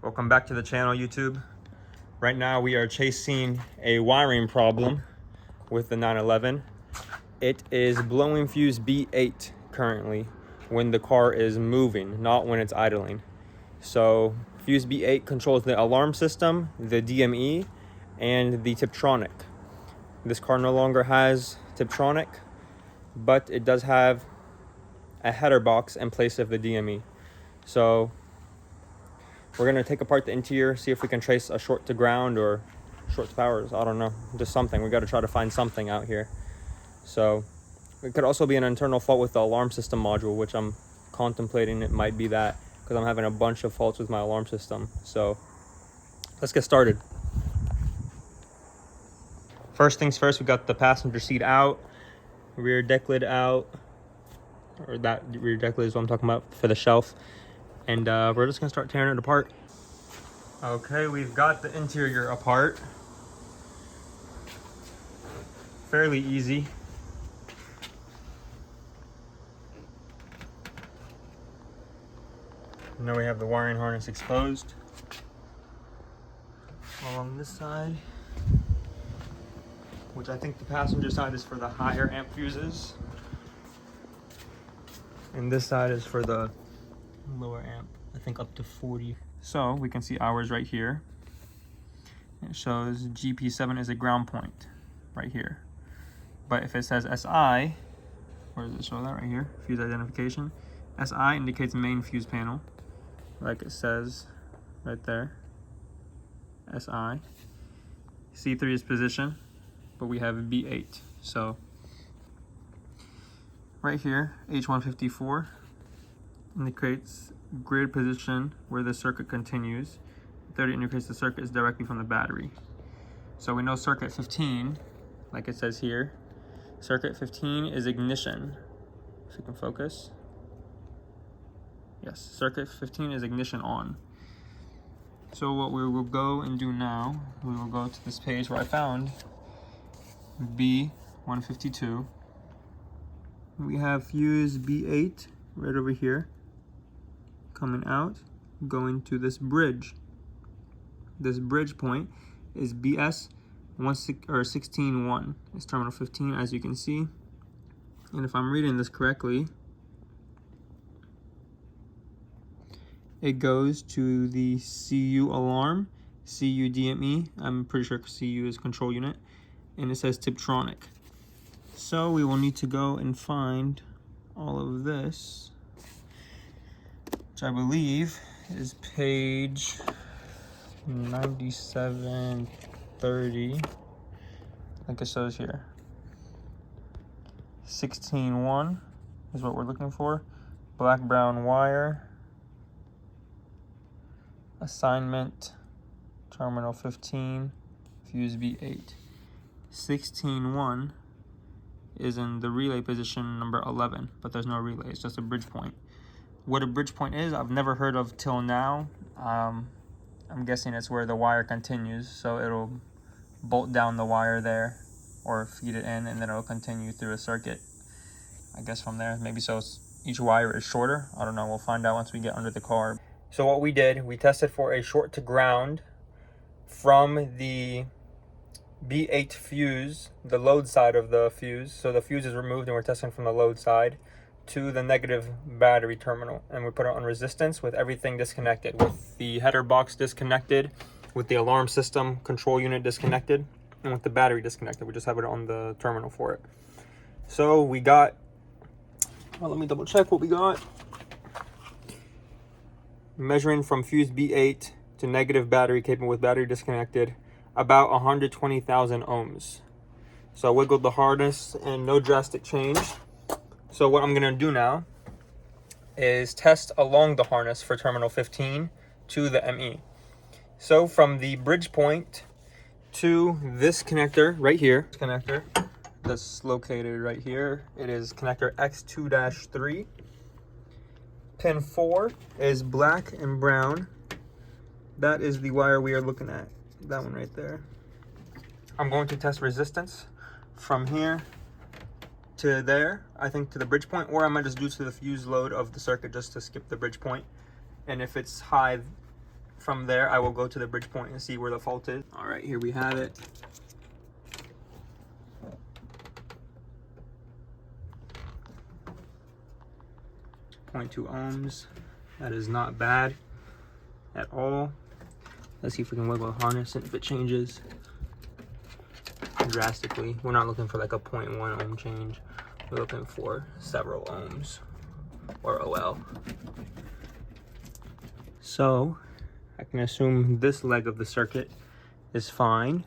Welcome back to the channel, YouTube. Right now we are chasing a wiring problem with the 911. It is blowing fuse B8 currently when the car is moving, not when it's idling. So fuse B8 controls the alarm system, the DME, and the Tiptronic. This car no longer has Tiptronic, but it does have a header box in place of the DME. So we're gonna take apart the interior, see if we can trace a short to ground or short to powers. I don't know, just something. We gotta try to find something out here. So it could also be an internal fault with the alarm system module, which I'm contemplating it might be that, because I'm having a bunch of faults with my alarm system. So let's get started. First things first, we got the passenger seat out, rear deck lid out, or that rear deck lid is what I'm talking about for the shelf. And we're just gonna start tearing it apart. Okay, we've got the interior apart. Fairly easy. Now we have the wiring harness exposed along this side, which I think the passenger side is for the higher amp fuses, and this side is for the lower amp, I think up to 40. So we can see ours right here. It shows GP7 is a ground point right here. But if it says SI, where does it show that? Right here, fuse identification. SI indicates main fuse panel, like it says right there, SI. C3 is position, but we have B8. So right here, H154 indicates grid position where the circuit continues. 30 indicates the circuit is directly from the battery. So we know circuit 15, like it says here, circuit 15 is ignition. If you can focus. Yes, circuit 15 is ignition on. So what we will go and do now, we will go to this page where I found B152. We have fuse B8 right over here, coming out, going to this bridge. This bridge point is BS 16.1. It's terminal 15, as you can see. And if I'm reading this correctly, it goes to the CU alarm, CU DME. I'm pretty sure CU is control unit, and it says Tiptronic. So we will need to go and find all of this, which I believe is page 9730, like it shows here. 16.1 is what we're looking for. Black brown wire. Assignment, terminal 15, fuse B8. 16.1 is in the relay position number 11, but there's no relay, it's just a bridge point. What a bridge point is, I've never heard of till now. I'm guessing it's where the wire continues, so it'll bolt down the wire there or feed it in, and then it'll continue through a circuit, I guess, from there. Maybe so each wire is shorter. I don't know, we'll find out once we get under the car. So what we did, we tested for a short to ground from the B8 fuse, the load side of the fuse. So the fuse is removed and we're testing from the load side to the negative battery terminal, and we put it on resistance with everything disconnected, with the header box disconnected, with the alarm system control unit disconnected, and with the battery disconnected. We just have it on the terminal for it. So we got, well, let me double check what we got. Measuring from fuse B8 to negative battery capable with battery disconnected, about 120,000 ohms. So I wiggled the harness and no drastic change. So what I'm gonna do now is test along the harness for terminal 15 to the ME. So from the bridge point to this connector right here, connector that's located right here, it is connector X2-3. Pin 4 is black and brown. That is the wire we are looking at, that one right there. I'm going to test resistance from here to there, I think to the bridge point, or I might just do to the fuse load of the circuit just to skip the bridge point. And if it's high, from there, I will go to the bridge point and see where the fault is. All right, here we have it. .2 ohms. That is not bad at all. Let's see if we can wiggle the harness and if it changes drastically. We're not looking for like a 0.1 ohm change. We're looking for several ohms or OL. So I can assume this leg of the circuit is fine.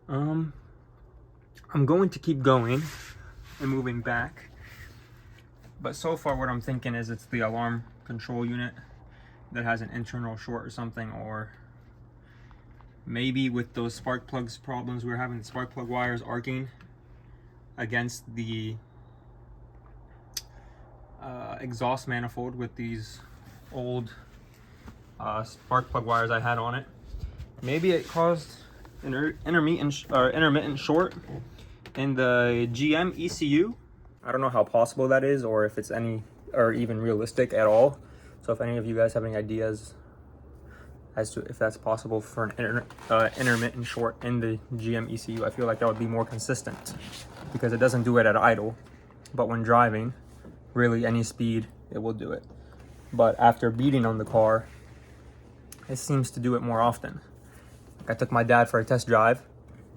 I'm going to keep going and moving back. But so far what I'm thinking is it's the alarm control unit that has an internal short or something, or maybe with those spark plugs problems we're having, the spark plug wires arcing against the exhaust manifold with these old spark plug wires I had on it. Maybe it caused an intermittent short in the GM ECU. I don't know how possible that is, or if it's any, or even realistic at all. So if any of you guys have any ideas as to if that's possible for an intermittent short in the GM ECU, I feel like that would be more consistent, because it doesn't do it at idle, but when driving, really any speed, it will do it. But after beating on the car, it seems to do it more often. Like I took my dad for a test drive,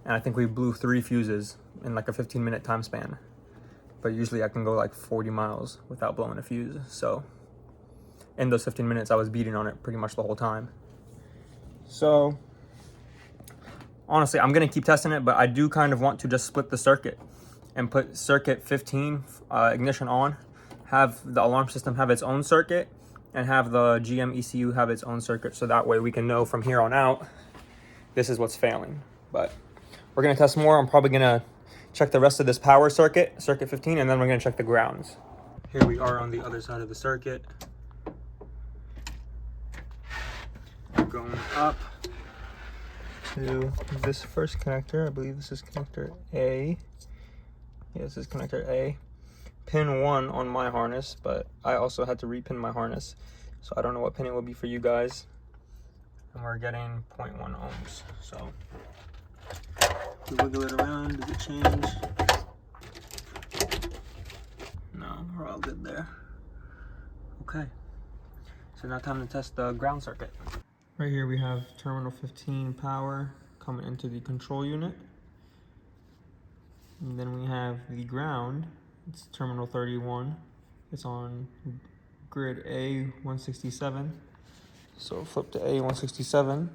and I think we blew 3 fuses in like a 15-minute time span. But usually I can go like 40 miles without blowing a fuse. So in those 15 minutes, I was beating on it pretty much the whole time. So honestly, I'm gonna keep testing it, but I do kind of want to just split the circuit and put circuit 15 ignition on, have the alarm system have its own circuit, and have the GM ECU have its own circuit. So that way we can know from here on out, this is what's failing. But we're gonna test more. I'm probably gonna check the rest of this power circuit, circuit 15, and then we're gonna check the grounds. Here we are on the other side of the circuit. Going up to this first connector. I believe this is connector A. Yeah, this is connector A. Pin 1 on my harness, but I also had to repin my harness. So I don't know what pin it will be for you guys. And we're getting 0.1 ohms. So we wiggle it around, does it change? No, we're all good there. Okay, so now time to test the ground circuit. Right here we have terminal 15 power coming into the control unit. And then we have the ground, it's terminal 31. It's on grid A167. So flip to A167.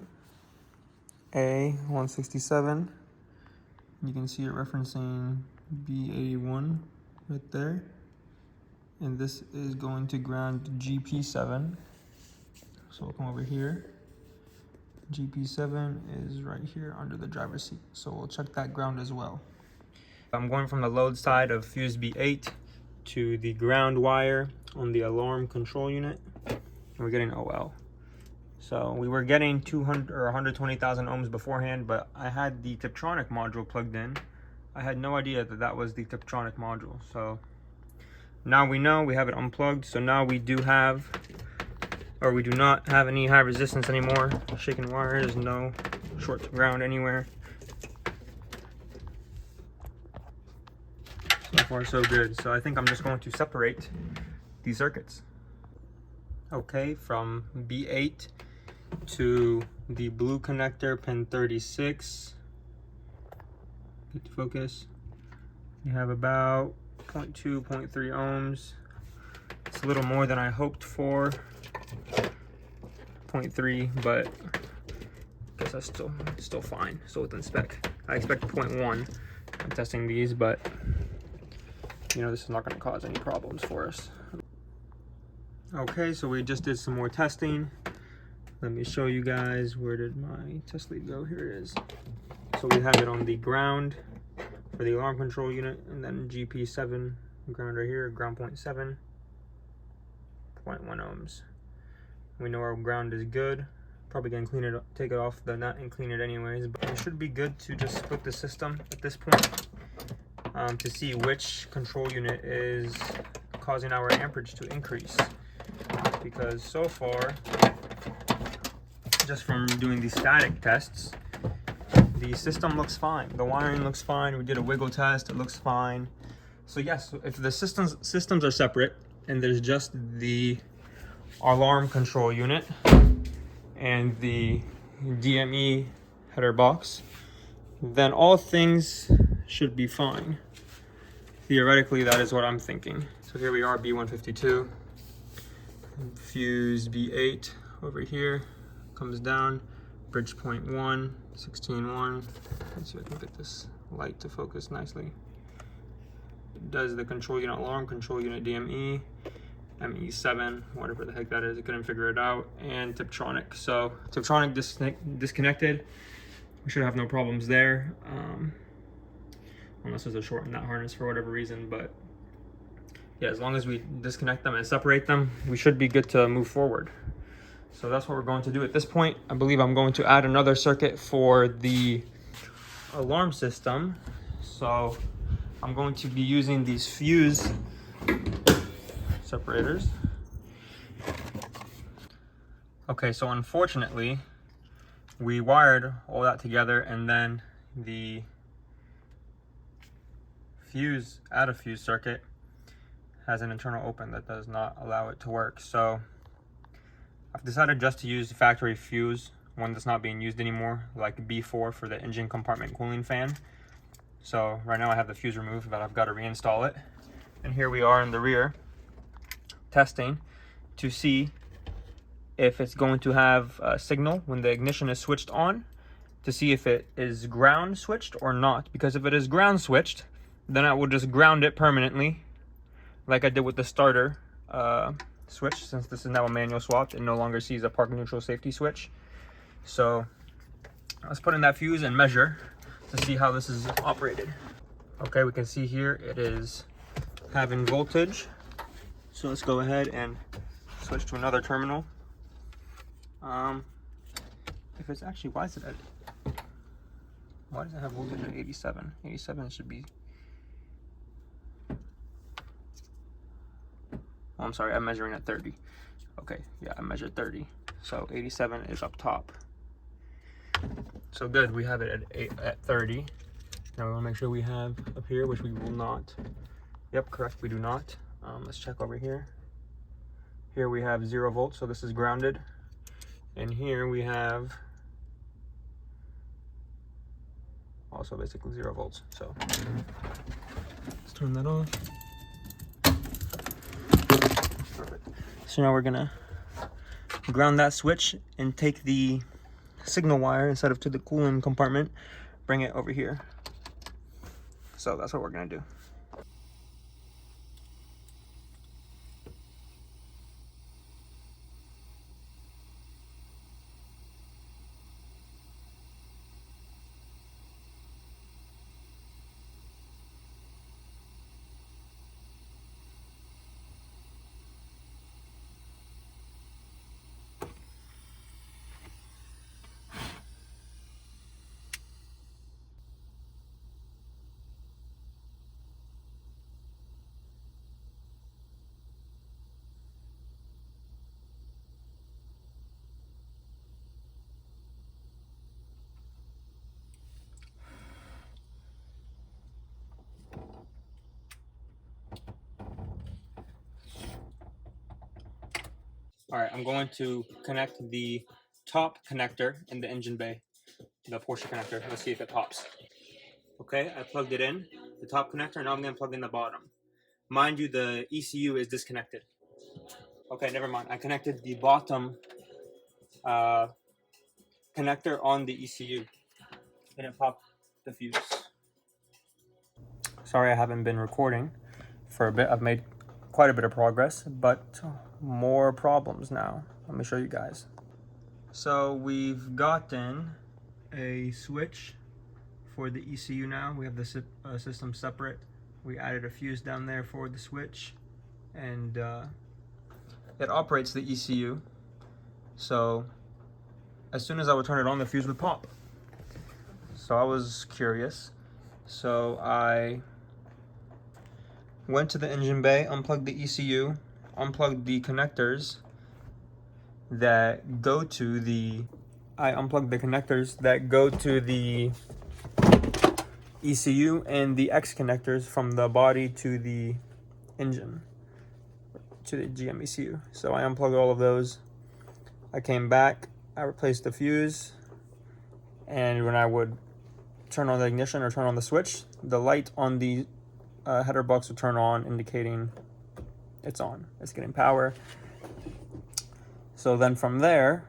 A167. You can see it referencing B81 right there. And this is going to ground GP7. So we'll come over here. GP7 is right here under the driver's seat. So we'll check that ground as well. I'm going from the load side of fuse B8 to the ground wire on the alarm control unit. And we're getting OL. So we were getting 200 or 120,000 ohms beforehand, but I had the Tiptronic module plugged in. I had no idea that that was the Tiptronic module. So now we know, we have it unplugged. So now we do have, or we do not have any high resistance anymore. Shaking wires, no short to ground anywhere. So far so good. So I think I'm just going to separate these circuits. Okay, from B8 to the blue connector, pin 36. Get to focus. You have about 0.2, 0.3 ohms. It's a little more than I hoped for. 0.3, but I guess that's still fine. Still within spec. I expect 0.1. I'm testing these, but you know, this is not going to cause any problems for us. Okay, so we just did some more testing. Let me show you guys, where did my test lead go? Here it is. So we have it on the ground for the alarm control unit, and then GP7 ground right here, ground 0.7, 0.1 ohms. We know our ground is good. Probably gonna clean it, take it off the nut and clean it anyways, but it should be good to just split the system at this point to see which control unit is causing our amperage to increase. Because so far, just from doing the static tests, the system looks fine. The wiring looks fine. We did a wiggle test, it looks fine. So yes, if the systems are separate and there's just the alarm control unit and the DME header box, then all things should be fine. Theoretically, that is what I'm thinking. So here we are, B152, fuse B8 over here, comes down, bridge point 1, 16.1. Let's see if I can get this light to focus nicely. It does the control unit, alarm control unit DME, ME7, whatever the heck that is, I couldn't figure it out, and Tiptronic. So Tiptronic disconnected. We should have no problems there, unless there's a short in that harness for whatever reason. But yeah, as long as we disconnect them and separate them, we should be good to move forward. So that's what we're going to do at this point. I believe I'm going to add another circuit for the alarm system. So I'm going to be using these fuse separators. Okay, so unfortunately, we wired all that together, and then the fuse, add a fuse circuit, has an internal open that does not allow it to work. So I've decided just to use the factory fuse, one that's not being used anymore, like B4 for the engine compartment cooling fan. So right now I have the fuse removed, but I've got to reinstall it. And here we are in the rear, testing to see if it's going to have a signal when the ignition is switched on, to see if it is ground switched or not. Because if it is ground switched, then I will just ground it permanently, like I did with the starter switch, since this is now a manual swap. It no longer sees a park neutral safety switch. So let's put in that fuse and measure to see how this is operated. Okay, we can see here it is having voltage. So let's go ahead and switch to another terminal. If it's actually, why does it have voltage at 87? 87 should be, oh, I'm sorry, I'm measuring at 30. Okay, yeah, I measured 30. So 87 is up top. So good, we have it at 30. Now we want to make sure we have up here, which we will not. Yep, correct, we do not. Let's check over here. Here we have 0 volts, so this is grounded. And here we have also basically 0 volts. So let's turn that off. Perfect. So now we're gonna ground that switch and take the signal wire, instead of to the cooling compartment, bring it over here. So that's what we're gonna do. All right, I'm going to connect the top connector in the engine bay, the Porsche connector. Let's see if it pops. Okay, I plugged it in, the top connector. Now I'm going to plug in the bottom. Mind you, the ECU is disconnected. Okay, never mind. I connected the bottom connector on the ECU. Didn't pop the fuse. Sorry I haven't been recording for a bit. I've made quite a bit of progress, but more problems now. Let me show you guys. So we've gotten a switch for the ECU now. We have the system separate. We added a fuse down there for the switch, and it operates the ECU. So as soon as I would turn it on, the fuse would pop. So I was curious. So I went to the engine bay, unplugged the ECU, unplugged the connectors that go to the I unplugged the connectors that go to the ECU and the X connectors from the body to the engine, to the GM ECU. So I unplugged all of those. I came back, I replaced the fuse, and when I would turn on the ignition or turn on the switch, the light on the header box would turn on, indicating it's on, it's getting power. So then from there,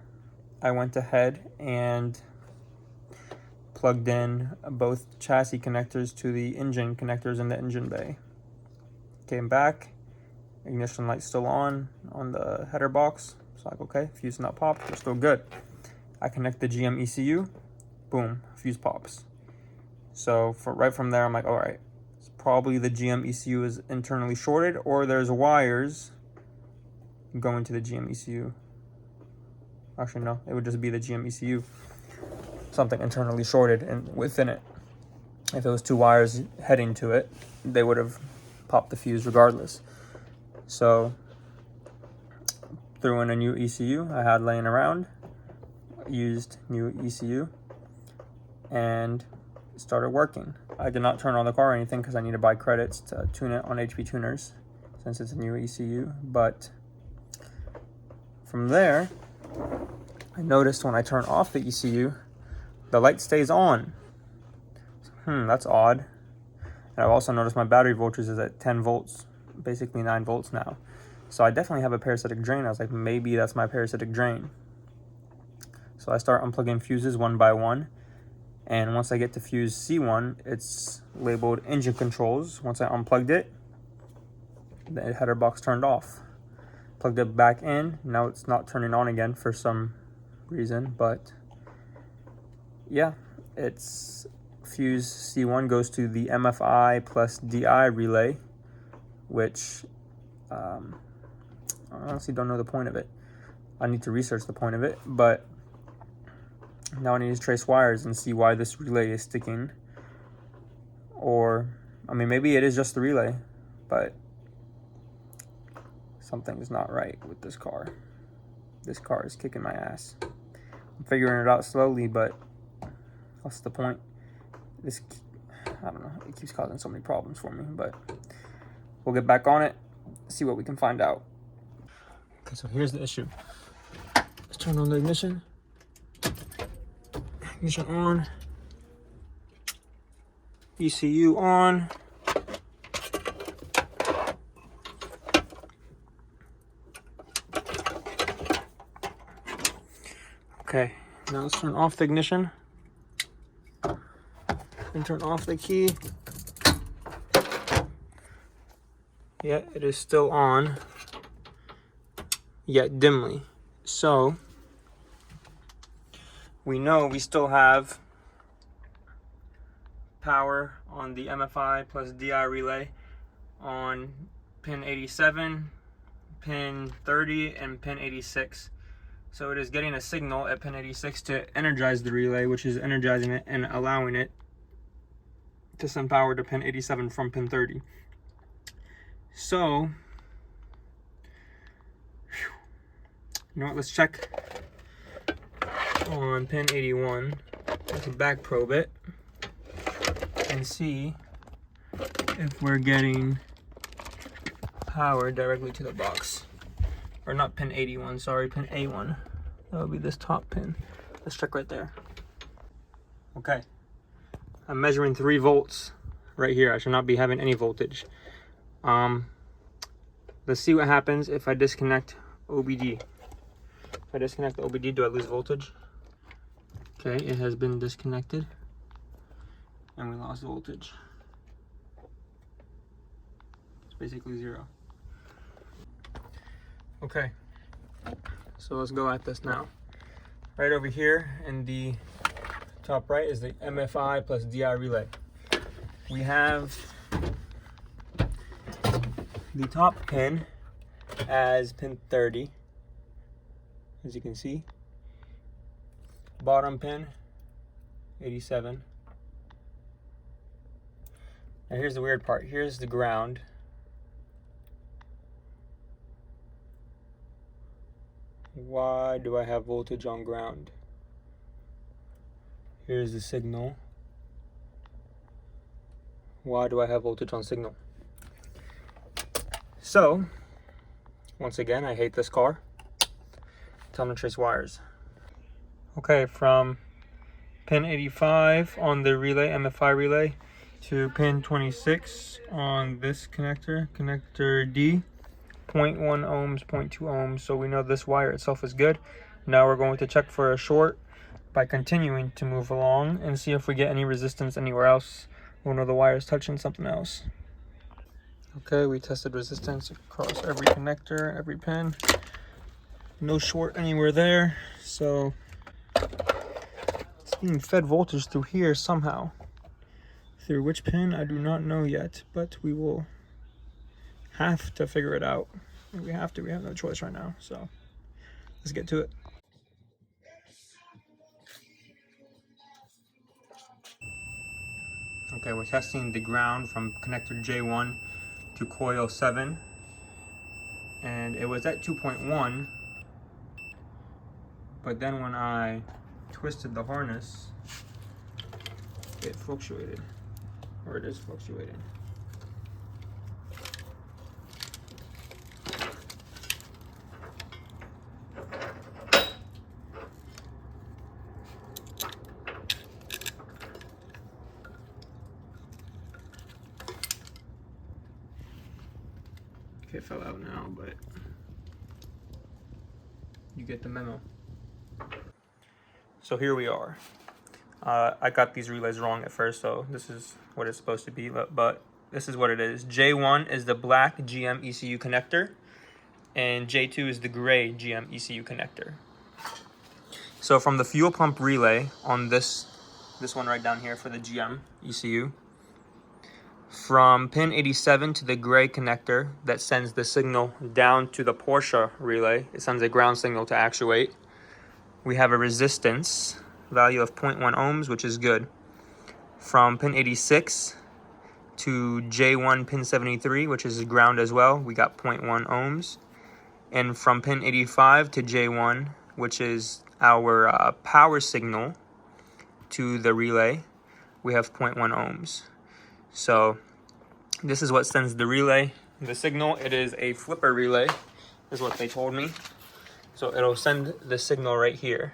I went ahead and plugged in both chassis connectors to the engine connectors in the engine bay. Came back, ignition light still on the header box. It's like, okay, fuse not popped, we're still good. I connect the GM ECU, boom, fuse pops. So right from there, I'm like, all right, it's probably the GM ECU is internally shorted, or there's wires going to the GM ECU. Actually, no, it would just be the GM ECU, something internally shorted and within it. If it was two wires heading to it, they would have popped the fuse regardless. So threw in a new ECU I had laying around, used new ECU, and started working. I did not turn on the car or anything because I need to buy credits to tune it on HP tuners since it's a new ECU. But from there, I noticed when I turn off the ECU, the light stays on. That's odd. And I've also noticed my battery voltage is at 10 volts, basically 9 volts now. So I definitely have a parasitic drain. I was like, maybe that's my parasitic drain. So I start unplugging fuses one by one. And once I get to fuse C1, it's labeled engine controls. Once I unplugged it, the header box turned off. Plugged it back in. Now it's not turning on again for some reason, but yeah, it's fuse C1 goes to the MFI plus DI relay, which I honestly don't know the point of it. I need to research the point of it, but now I need to trace wires and see why this relay is sticking. Or, I mean, maybe it is just the relay, but something's not right with this car. This car is kicking my ass. I'm figuring it out slowly, but what's the point? I don't know, it keeps causing so many problems for me, but we'll get back on it, see what we can find out. Okay, so here's the issue. Let's turn on the ignition. Ignition on. ECU on. Okay, now let's turn off the ignition and turn off the key. Yeah, it is still on, yet dimly. So we know we still have power on the MFI plus DI relay on pin 87, pin 30, and pin 86. So it is getting a signal at pin 86 to energize the relay, which is energizing it and allowing it to send power to pin 87 from pin 30. So, you know what, let's check on pin 81. Let's back probe it and see if we're getting power directly to the box. Or not pin 81, sorry, pin A1. That would be this top pin. Let's check right there. Okay. I'm measuring 3 volts right here. I should not be having any voltage. Let's see what happens if I disconnect OBD. If I disconnect the OBD, do I lose voltage? Okay, it has been disconnected. And we lost voltage. It's basically 0. Okay, so let's go at this now. Right over here in the top right is the MFI plus DI relay. We have the top pin as pin 30, as you can see. Bottom pin 87. Now here's the weird part. Here's the ground. Why do I have voltage on ground? Here's the signal. Why do I have voltage on signal? So, once again, I hate this car. Time to trace wires. Okay, from pin 85 on the relay, MFI relay, to pin 26 on this connector, connector D, 0.1 ohms, 0.2 ohms. So we know this wire itself is good. Now we're going to check for a short by continuing to move along and see if we get any resistance anywhere else. We'll know the wire is touching something else. Okay, we tested resistance across every connector, every pin. No short anywhere there. So it's being fed voltage through here somehow. Through which pin, I do not know yet, but we will have to figure it out. We have no choice right now. So let's get to it. Okay, we're testing the ground from connector J1 to coil 7, and it was at 2.1, but then when I twisted the harness, it fluctuated, or it is fluctuating. Okay, it fell out now, but you get the memo. So here we are. I got these relays wrong at first, so this is what it's supposed to be, but this is what it is. J1 is the black GM ECU connector, and J2 is the gray GM ECU connector. So from the fuel pump relay on this one right down here for the GM ECU, from pin 87 to the gray connector that sends the signal down to the Porsche relay, it sends a ground signal to actuate. We have a resistance value of 0.1 ohms, which is good. From pin 86 to J1 pin 73, which is ground as well, we got 0.1 ohms. And from pin 85 to J1, which is our power signal to the relay, we have 0.1 ohms. So this is what sends the relay the signal. It is a flipper relay, is what they told me. So it'll send the signal right here.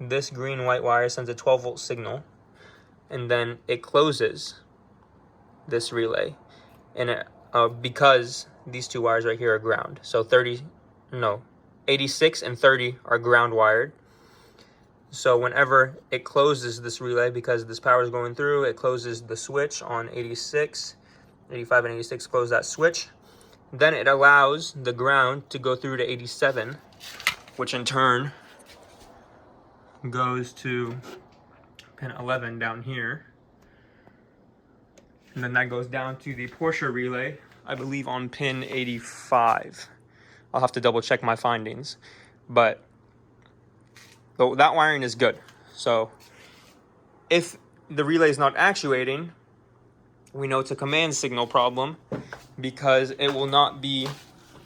This green white wire sends a 12 volt signal, and then it closes this relay. And because these two wires right here are ground, so 86 and 30 are ground wired. So whenever it closes this relay, because this power is going through, it closes the switch on 86, 85 and 86 close that switch. Then it allows the ground to go through to 87, which in turn goes to pin 11 down here. And then that goes down to the Porsche relay, I believe on pin 85. I'll have to double check my findings. But that wiring is good. So if the relay is not actuating, we know it's a command signal problem, because it will not be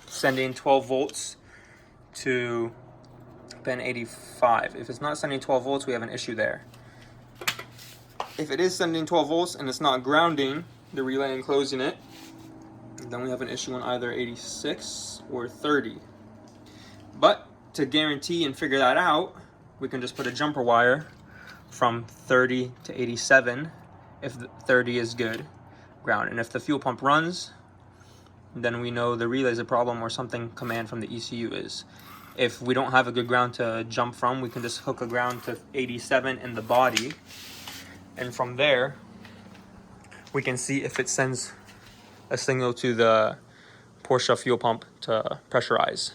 sending 12 volts to pin 85. If it's not sending 12 volts, we have an issue there. If it is sending 12 volts and it's not grounding the relay and closing it, then we have an issue on either 86 or 30. But to guarantee and figure that out, we can just put a jumper wire from 30 to 87 if the 30 is good ground. And if the fuel pump runs, then we know the relay is a problem or something command from the ECU is. If we don't have a good ground to jump from, we can just hook a ground to 87 in the body. And from there, we can see if it sends a signal to the Porsche fuel pump to pressurize.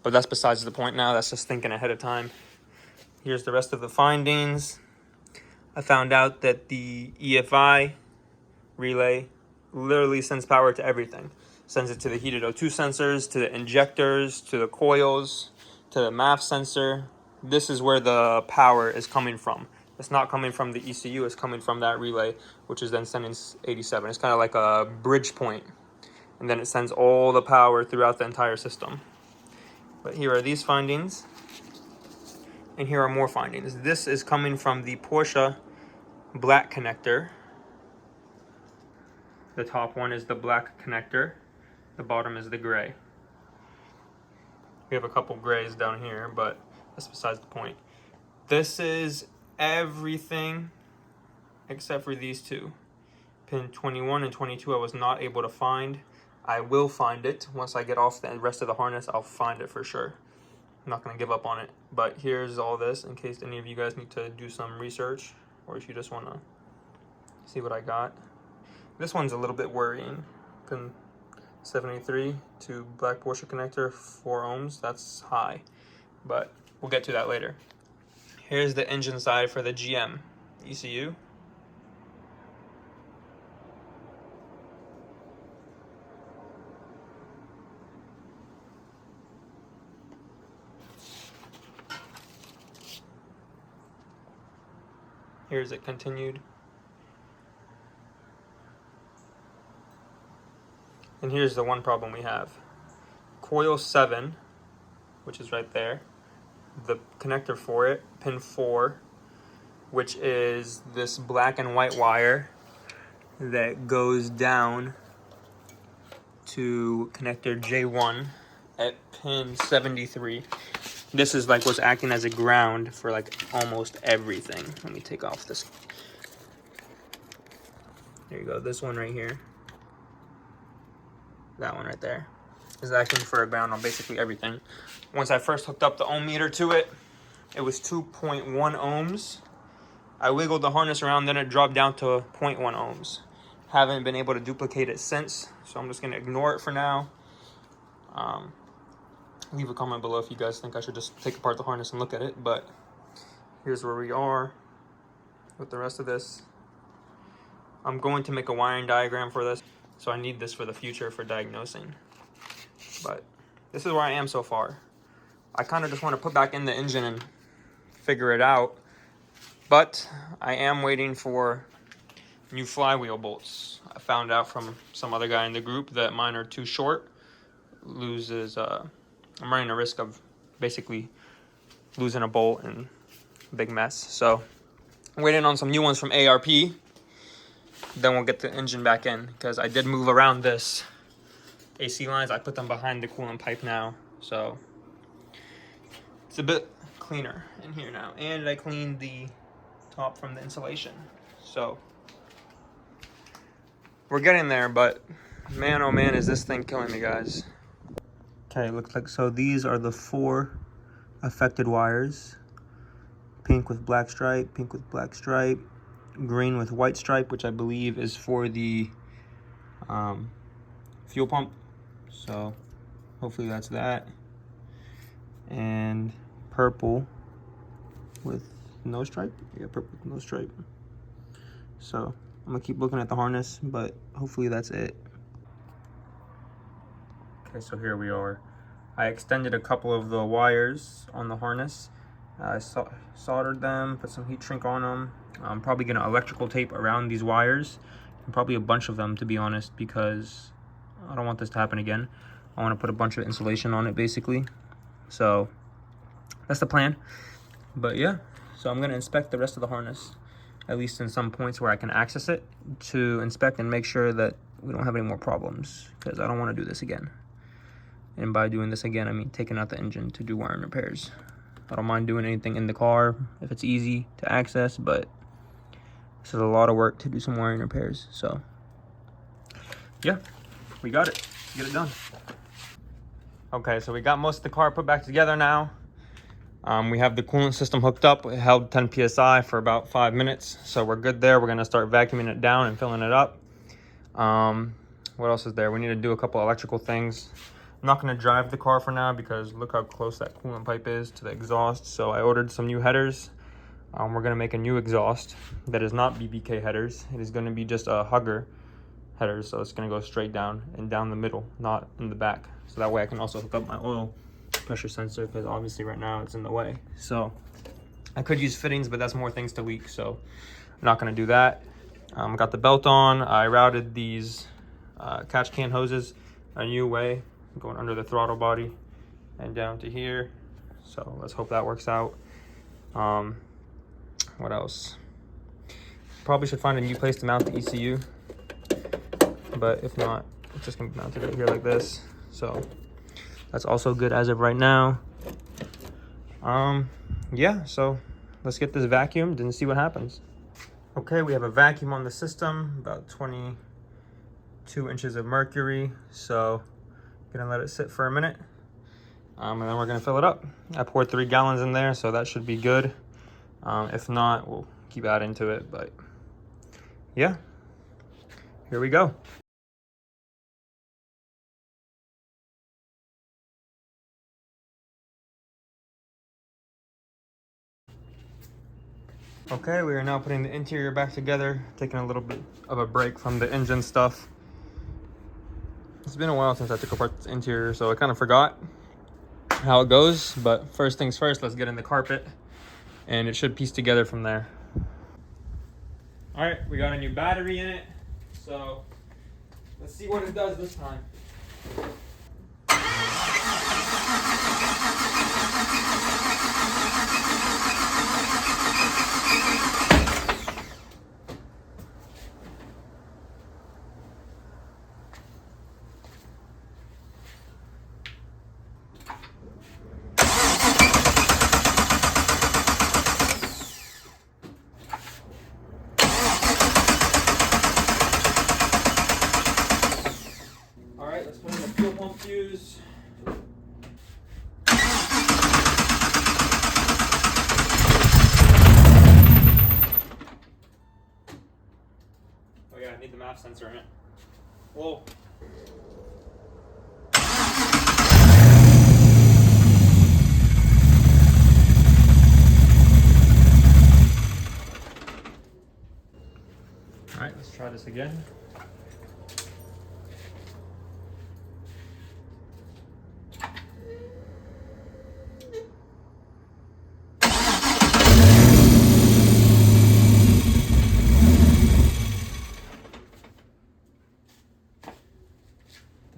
But that's besides the point now. That's just thinking ahead of time. Here's the rest of the findings. I found out that the EFI relay literally sends power to everything. Sends it to the heated O2 sensors, to the injectors, to the coils, to the MAF sensor. This is where the power is coming from. It's not coming from the ECU, it's coming from that relay, which is then sending 87. It's kind of like a bridge point. And then it sends all the power throughout the entire system. But here are these findings. And here are more findings. This is coming from the Porsche black connector. The top one is the black connector. The bottom is the gray. We have a couple grays down here, but that's besides the point. This is everything except for these two. Pin 21 and 22 I was not able to find. I will find it. Once I get off the rest of the harness, I'll find it for sure. I'm not going to give up on it. But here's all this in case any of you guys need to do some research, or if you just want to see what I got. This one's a little bit worrying. Pin 73 to black Porsche connector, 4 ohms. That's high, but we'll get to that later. Here's the engine side for the GM ECU. Here's it continued. And here's the one problem we have. Coil 7, which is right there, the connector for it, pin 4, which is this black and white wire that goes down to connector J1 at pin 73. This is like what's acting as a ground for like almost everything. Let me take off this. There you go, this one right here. That one right there is acting for a ground on basically everything. Once I first hooked up the ohm meter to it, it was 2.1 ohms. I wiggled the harness around, then it dropped down to 0.1 ohms. Haven't been able to duplicate it since, so I'm just gonna ignore it for now. Leave a comment below if you guys think I should just take apart the harness and look at it, but here's where we are with the rest of this. I'm going to make a wiring diagram for this, so I need this for the future for diagnosing. But this is where I am so far. I kind of just want to put back in the engine and figure it out, but I am waiting for new flywheel bolts. I found out from some other guy in the group that mine are too short. I'm running a risk of basically losing a bolt and big mess. So I'm waiting on some new ones from ARP. Then we'll get the engine back in, because I did move around this AC lines. I put them behind the coolant pipe now, so it's a bit cleaner in here now. And I cleaned the top from the insulation. So we're getting there, but man, oh man, is this thing killing me, guys. Okay, looks like, so these are the 4 affected wires. Pink with black stripe, pink with black stripe, green with white stripe, which I believe is for the fuel pump. So hopefully that's that. And purple with no stripe. Yeah, purple with no stripe. So I'm gonna keep looking at the harness, but hopefully that's it. Okay, so here we are. I extended a couple of the wires on the harness. I soldered them, put some heat shrink on them. I'm probably gonna electrical tape around these wires, and probably a bunch of them, to be honest, because I don't want this to happen again. I want to put a bunch of insulation on it, basically. So that's the plan. But yeah, so I'm gonna inspect the rest of the harness, at least in some points where I can access it, to inspect and make sure that we don't have any more problems, because I don't want to do this again. And by doing this again, I mean taking out the engine to do wiring repairs. I don't mind doing anything in the car if it's easy to access, but this is a lot of work to do some wiring repairs. So yeah, we got it. Get it done. Okay, so we got most of the car put back together now. We have the coolant system hooked up. It held 10 psi for about 5 minutes, so we're good there. We're gonna start vacuuming it down and filling it up. What else is there? We need to do a couple electrical things. I'm not going to drive the car for now, because look how close that coolant pipe is to the exhaust. So I ordered some new headers. We're going to make a new exhaust that is not BBK headers. It is going to be just a hugger header, so it's going to go straight down and down the middle, not in the back. So that way I can also hook up my oil pressure sensor, because obviously right now it's in the way. So I could use fittings, but that's more things to leak, so I'm not going to do that. Got the belt on. I routed these catch can hoses a new way, going under the throttle body and down to here. So let's hope that works out. What else? Probably should find a new place to mount the ECU, but if not, it's just gonna be mounted right here like this. So that's also good as of right now. Yeah, so let's get this vacuumed and see what happens. Okay, we have a vacuum on the system, about 22 inches of mercury. So gonna let it sit for a minute, and then we're gonna fill it up. I poured 3 gallons in there, so that should be good. If not, we'll keep adding to it, but yeah, here we go. Okay, we are now putting the interior back together, taking a little bit of a break from the engine stuff. It's been a while since I took apart the interior, so I kind of forgot how it goes, but first things first, let's get in the carpet and it should piece together from there. All right, we got a new battery in it, so let's see what it does this time. All right, let's put in the fuel pump fuse. Oh yeah, I need the MAF sensor in it. Whoa. All right, let's try this again.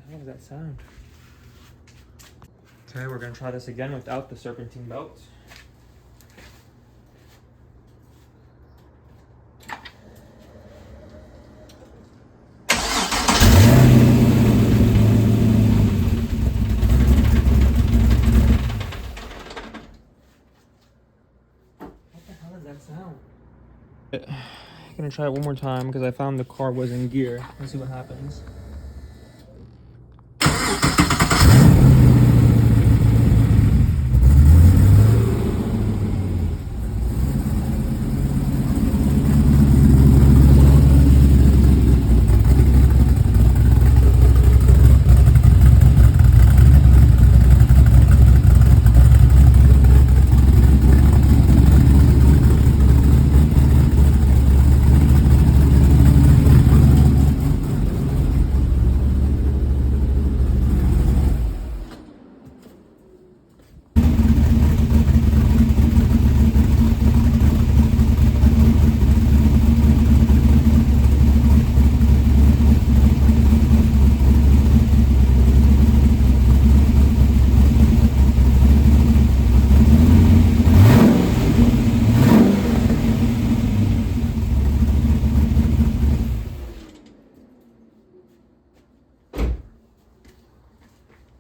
What does that sound? Okay, we're gonna try this again without the serpentine belt. I'm gonna try it one more time because I found the car was in gear. Let's see what happens.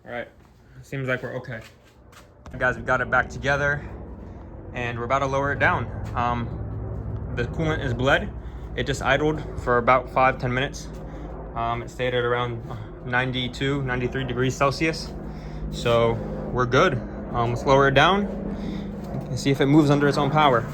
All right, seems like we're okay. Guys, we got it back together and we're about to lower it down. The coolant is bled. It just idled for about 5-10 minutes. It stayed at around 92, 93 degrees Celsius. So we're good. Let's lower it down and see if it moves under its own power.